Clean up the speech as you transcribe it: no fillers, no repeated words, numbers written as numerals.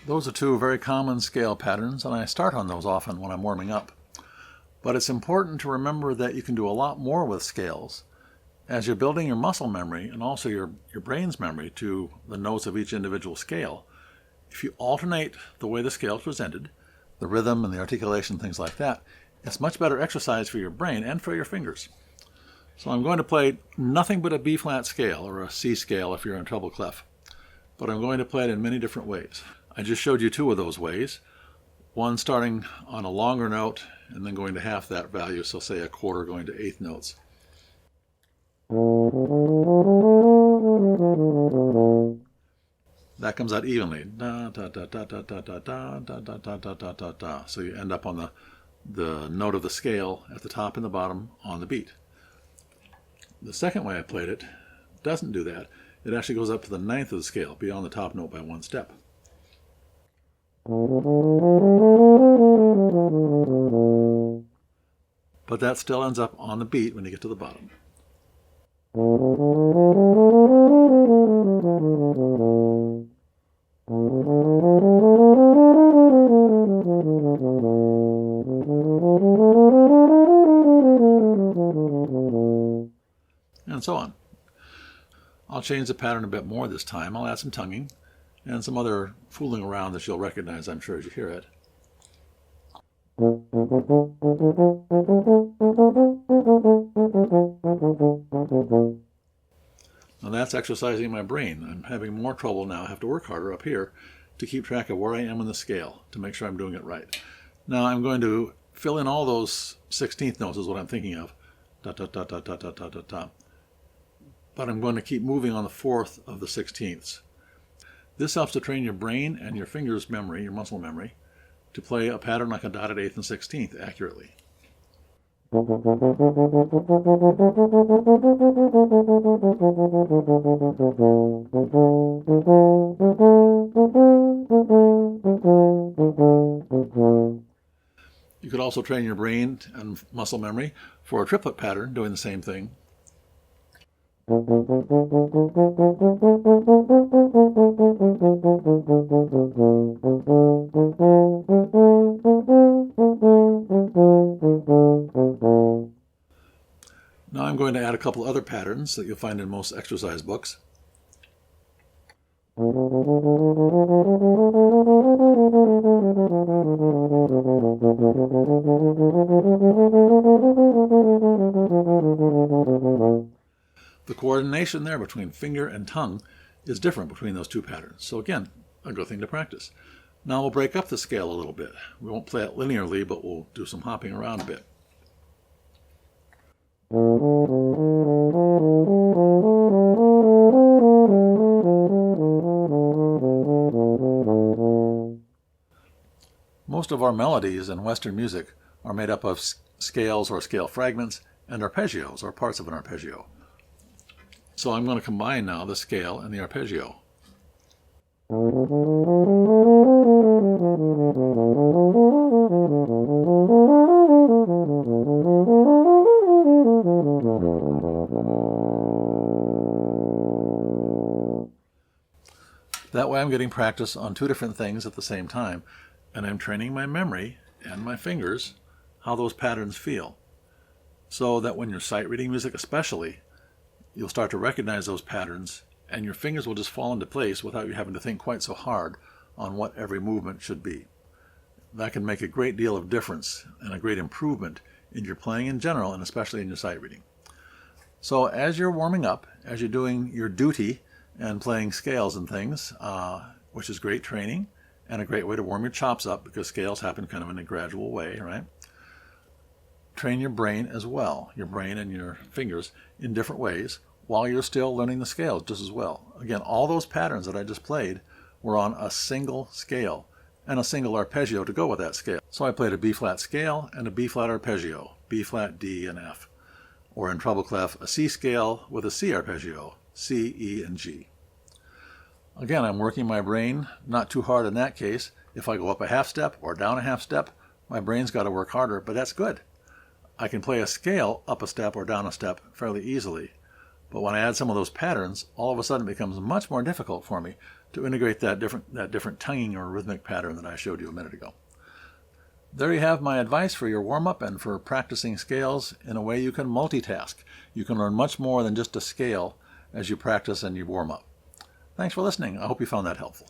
Those are two very common scale patterns, and I start on those often when I'm warming up. But it's important to remember that you can do a lot more with scales. As you're building your muscle memory and also your brain's memory to the notes of each individual scale, if you alternate the way the scale is presented, the rhythm and the articulation, things like that, it's much better exercise for your brain and for your fingers. So I'm going to play nothing but a B-flat scale, or a C scale if you're in treble clef. But I'm going to play it in many different ways. I just showed you two of those ways. One starting on a longer note and then going to half that value, so say a quarter going to eighth notes. That comes out evenly. Da, da, da, da, da, da, da, da, da, da, da, da, da, da, da. So you end up on the note of the scale at the top and the bottom on the beat. The second way I played it doesn't do that. It actually goes up to the ninth of the scale, beyond the top note by one step. But that still ends up on the beat when you get to the bottom. And so on. I'll change the pattern a bit more this time. I'll add some tonguing and some other fooling around that you'll recognize, I'm sure, as you hear it. Now that's exercising my brain. I'm having more trouble now. I have to work harder up here to keep track of where I am in the scale to make sure I'm doing it right. Now I'm going to fill in all those 16th notes is what I'm thinking of. Da, da, da, da, da, da, da, da, da. But I'm going to keep moving on the fourth of the 16ths. This helps to train your brain and your fingers' memory, your muscle memory, to play a pattern like a dotted 8th and 16th accurately. You could also train your brain and muscle memory for a triplet pattern doing the same thing. Now I'm going to add a couple other patterns that you'll find in most exercise books. The coordination there between finger and tongue is different between those two patterns. So again, a good thing to practice. Now we'll break up the scale a little bit. We won't play it linearly, but we'll do some hopping around a bit. Most of our melodies in Western music are made up of scales or scale fragments and arpeggios or parts of an arpeggio. So I'm going to combine now the scale and the arpeggio. That way I'm getting practice on two different things at the same time, and I'm training my memory and my fingers how those patterns feel. So that when you're sight reading music especially, you'll start to recognize those patterns and your fingers will just fall into place without you having to think quite so hard on what every movement should be. That can make a great deal of difference and a great improvement in your playing in general and especially in your sight reading. So as you're warming up, as you're doing your duty and playing scales and things, which is great training and a great way to warm your chops up because scales happen kind of in a gradual way, right? Train your brain as well, your brain and your fingers in different ways while you're still learning the scales just as well. Again, all those patterns that I just played were on a single scale and a single arpeggio to go with that scale. So I played a B-flat scale and a B-flat arpeggio, B-flat, D, and F. Or in treble clef, a C scale with a C arpeggio, C, E, and G. Again, I'm working my brain, not too hard in that case. If I go up a half step or down a half step, My brain's got to work harder, but that's good. I can play a scale up a step or down a step fairly easily. But when I add some of those patterns, all of a sudden it becomes much more difficult for me to integrate that different tonguing or rhythmic pattern that I showed you a minute ago. There you have my advice for your warm-up and for practicing scales in a way you can multitask. You can learn much more than just a scale as you practice and you warm up. Thanks for listening. I hope you found that helpful.